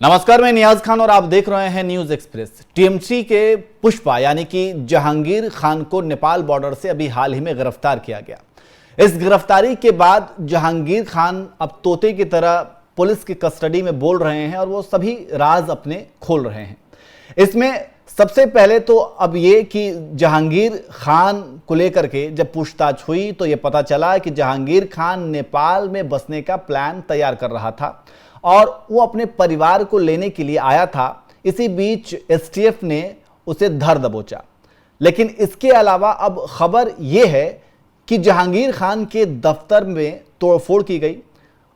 नमस्कार, मैं नियाज खान और आप देख रहे हैं न्यूज एक्सप्रेस। टीएमसी के पुष्पा यानी कि जहांगीर खान को नेपाल बॉर्डर से अभी हाल ही में गिरफ्तार किया गया। इस गिरफ्तारी के बाद जहांगीर खान अब तोते की तरह पुलिस की कस्टडी में बोल रहे हैं और वो सभी राज अपने खोल रहे हैं। इसमें सबसे पहले तो अब ये कि जहांगीर खान को लेकर के जब पूछताछ हुई तो ये पता चला कि जहांगीर खान नेपाल में बसने का प्लान तैयार कर रहा था और वो अपने परिवार को लेने के लिए आया था। इसी बीच एसटीएफ ने उसे धर दबोचा। लेकिन इसके अलावा अब खबर ये है कि जहांगीर खान के दफ्तर में तोड़फोड़ की गई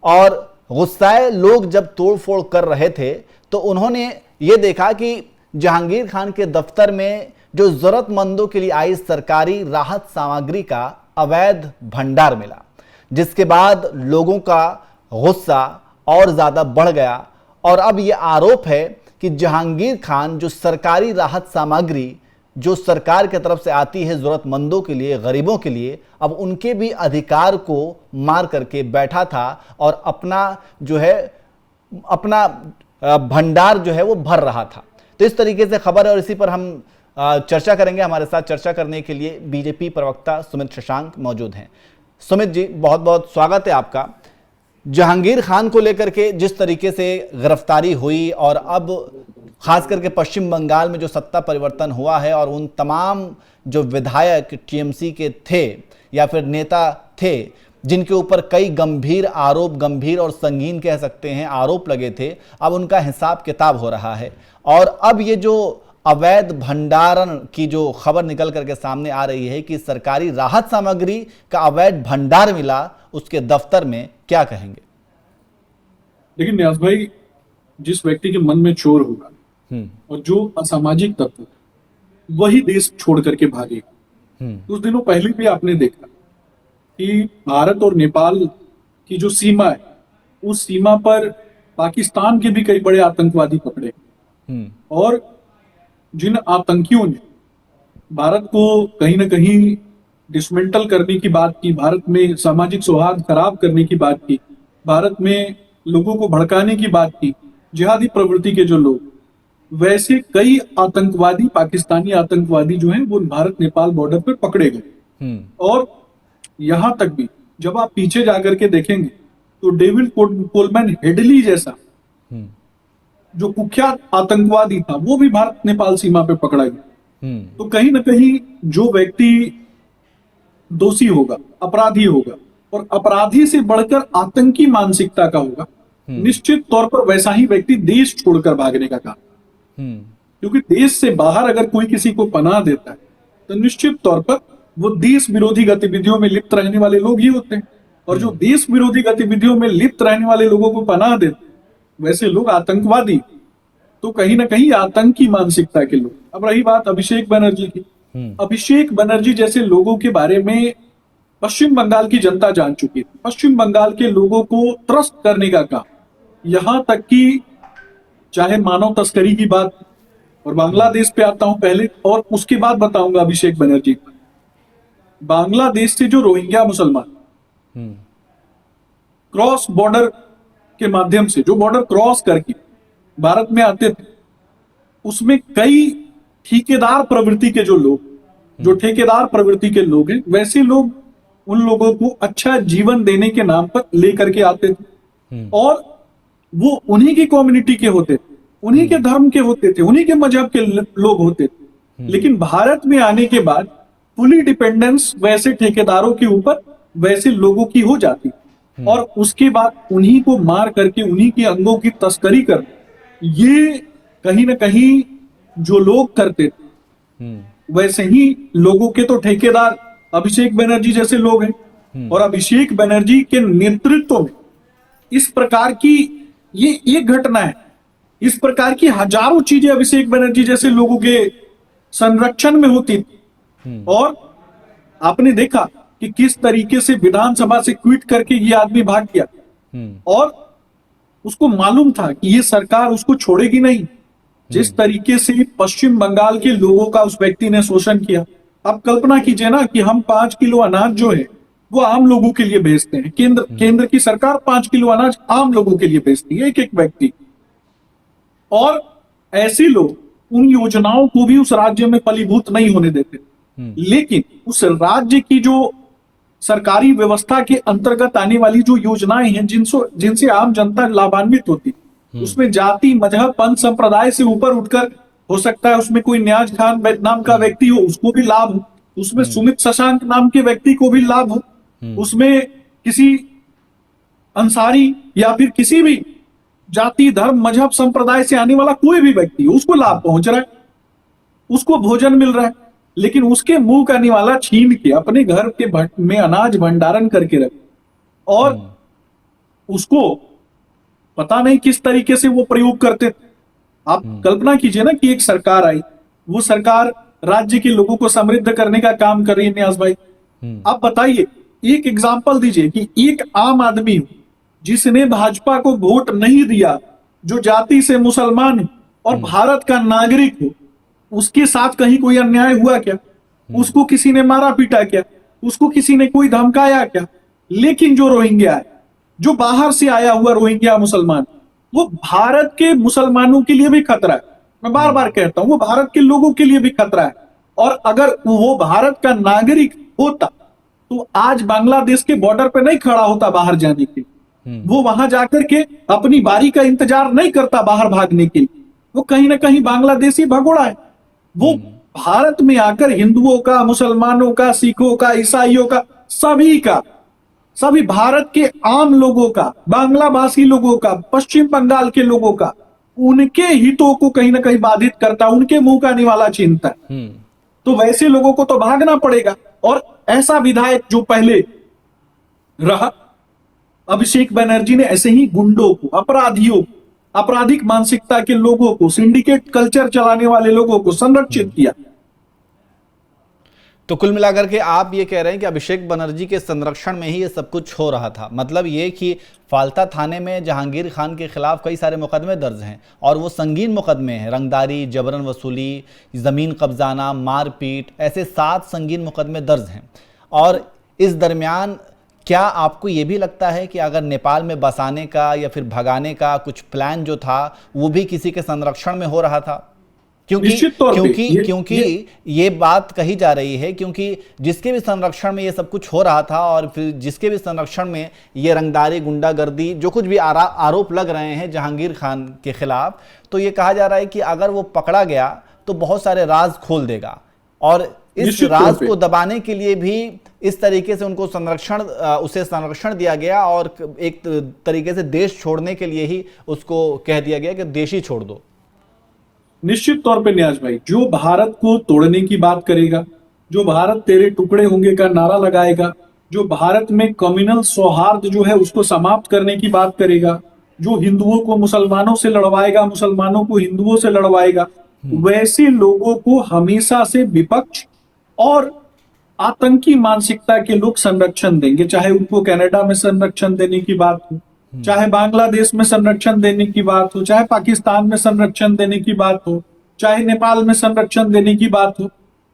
और गुस्साए लोग जब तोड़फोड़ कर रहे थे तो उन्होंने ये देखा कि जहांगीर खान के दफ्तर में जो जरूरतमंदों के लिए आई सरकारी राहत सामग्री का अवैध भंडार मिला, जिसके बाद लोगों का गुस्सा और ज्यादा बढ़ गया। और अब यह आरोप है कि जहांगीर खान जो सरकारी राहत सामग्री जो सरकार की तरफ से आती है जरूरतमंदों के लिए, गरीबों के लिए, अब उनके भी अधिकार को मार करके बैठा था और अपना भंडार जो है वो भर रहा था। तो इस तरीके से खबर है और इसी पर हम चर्चा करेंगे। हमारे साथ चर्चा करने के लिए बीजेपी प्रवक्ता सुमित शशांक मौजूद हैं। सुमित जी, बहुत बहुत स्वागत है आपका। जहांगीर खान को लेकर के जिस तरीके से गिरफ्तारी हुई और अब खास करके पश्चिम बंगाल में जो सत्ता परिवर्तन हुआ है और उन तमाम जो विधायक टीएमसी के थे या फिर नेता थे जिनके ऊपर कई गंभीर और संगीन कह सकते हैं आरोप लगे थे, अब उनका हिसाब किताब हो रहा है। और अब ये जो अवैध भंडारण की जो खबर निकल करके सामने आ रही है कि सरकारी राहत सामग्री का अवैध भंडार मिला उसके दफ्तर में, क्या कहेंगे? लेकिन न्यास भाई, जिस व्यक्ति के मन में चोर होगा और जो असामाजिक तत्व वही देश छोड़ करके भागेगा। कुछ दिनों पहले भी आपने देखा कि भारत और नेपाल की जो सीमा है उस सीमा पर पाकिस्तान के भी कई बड़े आतंकवादी पकड़े और जिन आतंकियों ने भारत को कहीं ना कहीं डिसमेंटल करने की बात की, भारत में सामाजिक सौहार्द खराब करने की बात की, भारत में लोगों को भड़काने की बात की, जिहादी प्रवृत्ति के जो लोग, वैसे कई आतंकवादी, पाकिस्तानी आतंकवादी जो हैं वो भारत नेपाल बॉर्डर पर पकड़े गए। और यहां तक भी जब आप पीछे जाकर के देखेंगे तो डेविड कोलमैन हेडली जैसा जो कुख्यात आतंकवादी था वो भी भारत नेपाल सीमा पे पकड़ा गया। तो कहीं ना कहीं जो व्यक्ति दोषी होगा, अपराधी होगा और अपराधी से बढ़कर आतंकी मानसिकता का होगा, निश्चित तौर पर वैसा ही व्यक्ति देश छोड़कर भागने का काम। क्योंकि देश से बाहर अगर कोई किसी को पनाह देता है तो निश्चित तौर पर वो देश विरोधी गतिविधियों में लिप्त रहने वाले लोग ही होते हैं। और जो देश विरोधी गतिविधियों में लिप्त रहने वाले लोगों को पनाह देते वैसे लोग आतंकवादी, तो कहीं ना कहीं आतंकी मानसिकता के लोग। अब रही बात अभिषेक बनर्जी की, अभिषेक बनर्जी जैसे लोगों के बारे में पश्चिम बंगाल की जनता जान चुकी थी। पश्चिम बंगाल के लोगों को त्रस्त करने का काम, यहां तक कि चाहे मानव तस्करी की बात, और बांग्लादेश पे आता हूं पहले और उसके बाद बताऊंगा अभिषेक बनर्जी। बांग्लादेश से जो रोहिंग्या मुसलमान क्रॉस बॉर्डर के माध्यम से जो बॉर्डर क्रॉस करके भारत में आते थे, उसमें कई ठेकेदार प्रवृत्ति के जो लोग, जो ठेकेदार प्रवृत्ति के लोग हैं, वैसे लोग उन लोगों को अच्छा जीवन देने के नाम पर लेकर के आते थे और वो उन्हीं की कम्युनिटी के होते थे, उन्हीं के धर्म के होते थे, उन्हीं के मजहब के लोग होते थे। लेकिन भारत में आने के बाद फुली डिपेंडेंस वैसे ठेकेदारों के ऊपर वैसे लोगों की हो जाती और उसके बाद उन्हीं को मार करके उन्हीं के अंगों की तस्करी कर, ये कहीं ना कहीं जो लोग करते थे वैसे ही लोगों के तो ठेकेदार अभिषेक बनर्जी जैसे लोग हैं। और अभिषेक बनर्जी के नेतृत्व में इस प्रकार की ये एक घटना है, इस प्रकार की हजारों चीजें अभिषेक बनर्जी जैसे लोगों के संरक्षण में होती थी। और आपने देखा कि किस तरीके से विधानसभा से क्विट करके ये आदमी भाग गया और उसको मालूम था कि ये सरकार उसको छोड़ेगी नहीं। जिस तरीके से पश्चिम बंगाल के लोगों का उस व्यक्ति ने शोषण किया, आप कल्पना कीजिए ना कि हम 5 किलो अनाज जो है वो आम लोगों के लिए भेजते हैं। केंद्र की सरकार 5 किलो अनाज आम लोगों के लिए भेजती है, एक एक व्यक्ति। और ऐसे लोग उन योजनाओं को भी उस राज्य में फलीभूत नहीं होने देते। लेकिन उस राज्य की जो सरकारी व्यवस्था के अंतर्गत आने वाली जो योजनाएं हैं जिनसे आम जनता लाभान्वित होती, उसमें जाति, मजहब, पंथ, संप्रदाय से ऊपर उठकर, हो सकता है उसमें कोई न्याज खान नाम का व्यक्ति हो, उसको भी लाभ हो, उसमें सुमित शशांक नाम के व्यक्ति को भी लाभ हो, उसमें किसी अंसारी या फिर किसी भी जाति, धर्म, मजहब, संप्रदाय से आने वाला कोई भी व्यक्ति हो, उसको लाभ पहुंच रहा है, उसको भोजन मिल रहा है। लेकिन उसके मुंह का निवाला छीन के अपने घर के में अनाज भंडारण करके रख, और उसको पता नहीं किस तरीके से वो प्रयोग करते थे। आप कल्पना कीजिए ना कि एक सरकार आई, वो सरकार राज्य के लोगों को समृद्ध करने का काम कर रही है। न्यास भाई, आप बताइए, एक एग्जांपल दीजिए कि एक आम आदमी हो जिसने भाजपा को वोट नहीं दिया, जो जाति से मुसलमान है और भारत का नागरिक हो, उसके साथ कहीं कोई अन्याय हुआ क्या? उसको किसी ने मारा पीटा क्या? उसको किसी ने कोई धमकाया क्या? लेकिन जो रोहिंग्या है, जो बाहर से आया हुआ रोहिंग्या मुसलमान, वो भारत के मुसलमानों के लिए भी खतरा है। मैं बार बार कहता हूं, वो भारत के लोगों के लिए भी खतरा है। और अगर वो भारत का नागरिक होता तो आज बांग्लादेश के बॉर्डर पे नहीं खड़ा होता बाहर जाने के लिए, वो वहां जाकर के अपनी बारी का इंतजार नहीं करता बाहर भागने के लिए। वो कहीं ना कहीं बांग्लादेशी भगोड़ा है। वो भारत में आकर हिंदुओं का, मुसलमानों का, सिखों का, ईसाइयों का, सभी भारत के आम लोगों का, बांग्ला भाषी लोगों का, पश्चिम बंगाल के लोगों का, उनके हितों को कहीं ना कहीं बाधित करता, उनके मुंह का निवाला छीनता है। तो वैसे लोगों को तो भागना पड़ेगा। और ऐसा विधायक जो पहले रहा, अभिषेक बनर्जी ने ऐसे ही गुंडों को, अपराधियों, आपराधिक मानसिकता के लोगों को, सिंडिकेट कल्चर चलाने वाले लोगों को संरक्षित किया। तो कुल मिलाकर के आप ये कह रहे हैं कि अभिषेक बनर्जी के संरक्षण में ही ये सब कुछ हो रहा था। मतलब ये कि फाल्ता थाने में जहांगीर खान के खिलाफ कई सारे मुकदमे दर्ज हैं और वो संगीन मुकदमे हैं, रंगदारी, जबरन वसूली, ज़मीन कब्जाना, मारपीट, ऐसे 7 संगीन मुकदमे दर्ज हैं। और इस दरमियान क्या आपको ये भी लगता है कि अगर नेपाल में बसाने का या फिर भगाने का कुछ प्लान जो था वो भी किसी के संरक्षण में हो रहा था? क्योंकि ये बात कही जा रही है, क्योंकि जिसके भी संरक्षण में ये सब कुछ हो रहा था और फिर जिसके भी संरक्षण में ये रंगदारी, गुंडागर्दी, जो कुछ भी आरोप लग रहे हैं जहांगीर खान के खिलाफ, तो ये कहा जा रहा है कि अगर वो पकड़ा गया तो बहुत सारे राज खोल देगा और इस राज को दबाने के लिए भी इस तरीके से उनको उसे संरक्षण दिया गया और एक तरीके से देश छोड़ने के लिए ही उसको कह दिया गया कि देश ही छोड़ दो। निश्चित तौर पे न्याज भाई, जो भारत को तोड़ने की बात करेगा, जो भारत तेरे टुकड़े होंगे का नारा लगाएगा, जो भारत में कम्युनल सौहार्द जो है उसको समाप्त करने की बात करेगा, जो हिंदुओं को मुसलमानों से लड़वाएगा, मुसलमानों को हिंदुओं से लड़वाएगा, वैसे लोगों को हमेशा से विपक्ष और आतंकी मानसिकता के लोग संरक्षण देंगे। चाहे उनको कनाडा में संरक्षण देने की बात हो, चाहे बांग्लादेश में संरक्षण देने की बात हो, चाहे पाकिस्तान में संरक्षण देने की बात हो, चाहे नेपाल में संरक्षण देने की बात हो,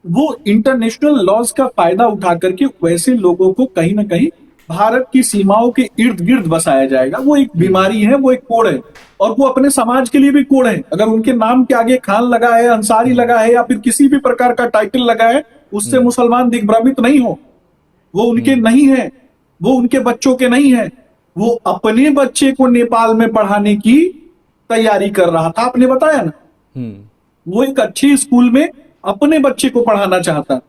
वो इंटरनेशनल लॉज का फायदा उठा करके वैसे लोगों को कहीं ना कहीं भारत की सीमाओं के इर्द गिर्द बसाया जाएगा। वो एक बीमारी है, वो एक कोड़ है और वो अपने समाज के लिए भी कोड़ है। अगर उनके नाम के आगे खान लगा है, अंसारी लगा है या फिर किसी भी प्रकार का टाइटल लगा है, उससे मुसलमान दिग्भ्रमित नहीं हो। वो उनके नहीं है, वो उनके बच्चों के नहीं है। वो अपने बच्चे को नेपाल में पढ़ाने की तैयारी कर रहा था, आपने बताया ना। वो एक अच्छे स्कूल में अपने बच्चे को पढ़ाना चाहता,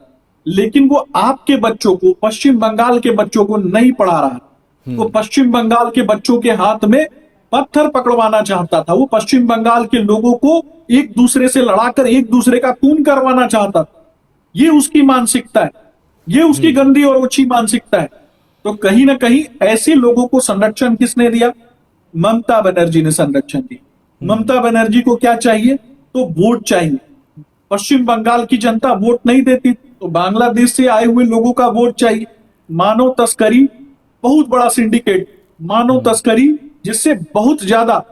लेकिन वो आपके बच्चों को, पश्चिम बंगाल के बच्चों को नहीं पढ़ा रहा। वो पश्चिम बंगाल के बच्चों के हाथ में पत्थर पकड़वाना चाहता था। वो पश्चिम बंगाल के लोगों को एक दूसरे से लड़ाकर एक दूसरे का खून करवाना चाहता था। ये उसकी मानसिकता है, ये उसकी गंदी और ओछी मानसिकता है। तो कहीं ना कहीं ऐसे लोगों को संरक्षण किसने दिया? ममता बनर्जी ने संरक्षण दिया। ममता बनर्जी को क्या चाहिए? तो वोट चाहिए। पश्चिम बंगाल की जनता वोट नहीं देती, तो बांग्लादेश से आए हुए लोगों का वोट चाहिए। मानव तस्करी बहुत बड़ा सिंडिकेट, मानव तस्करी जिससे बहुत ज्यादा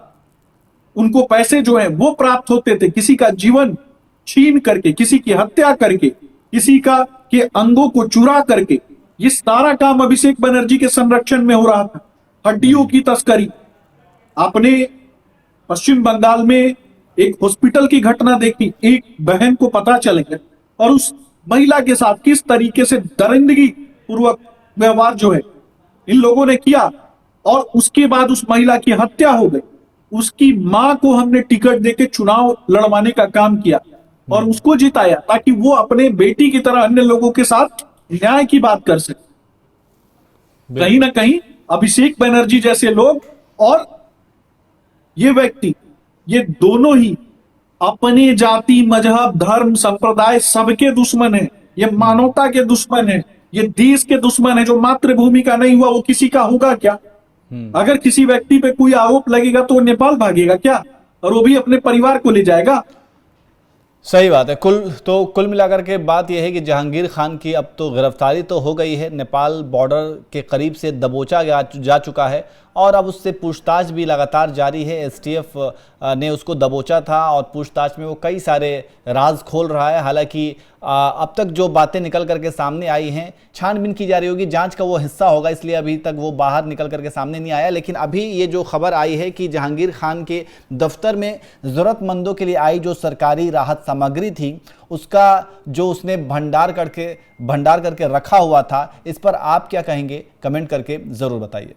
उनको पैसे जो है वो प्राप्त होते थे, किसी का जीवन छीन करके, किसी की हत्या करके, किसी का के अंगों को चुरा करके, ये सारा काम अभिषेक बनर्जी के संरक्षण में हो रहा था। हड्डियों की तस्करी, आपने पश्चिम बंगाल में एक हॉस्पिटल की घटना देखी, एक बहन को पता चल गया और उस महिला के साथ किस तरीके से दरिंदगी पूर्वक व्यवहार जो है इन लोगों ने किया, और उसके बाद उस महिला की हत्या हो गई। उसकी मां को हमने टिकट देके चुनाव लड़वाने का काम किया और उसको जिताया ताकि वो अपने बेटी की तरह अन्य लोगों के साथ न्याय की बात कर सके। कहीं ना कहीं अभिषेक बनर्जी जैसे लोग और ये व्यक्ति, ये दोनों ही अपने जाति, मजहब, धर्म, संप्रदाय सबके दुश्मन है। ये मानवता के दुश्मन है, ये देश के दुश्मन है। जो मातृभूमि का नहीं हुआ वो किसी का होगा क्या? अगर किसी व्यक्ति पे कोई आरोप लगेगा तो वो नेपाल भागेगा क्या? और वो भी अपने परिवार को ले जाएगा। सही बात है। कुल मिलाकर के बात यह है कि जहांगीर खान की अब तो गिरफ्तारी तो हो गई है, नेपाल बॉर्डर के करीब से दबोचा जा चुका है और अब उससे पूछताछ भी लगातार जारी है। एसटीएफ ने उसको दबोचा था और पूछताछ में वो कई सारे राज खोल रहा है। हालांकि अब तक जो बातें निकल करके सामने आई हैं, छानबीन की जा रही होगी, जांच का वो हिस्सा होगा, इसलिए अभी तक वो बाहर निकल करके सामने नहीं आया। लेकिन अभी ये जो खबर आई है कि जहांगीर खान के दफ्तर में ज़रूरतमंदों के लिए आई जो सरकारी राहत सामग्री थी, उसका जो उसने भंडार करके रखा हुआ था, इस पर आप क्या कहेंगे? कमेंट करके ज़रूर बताइए।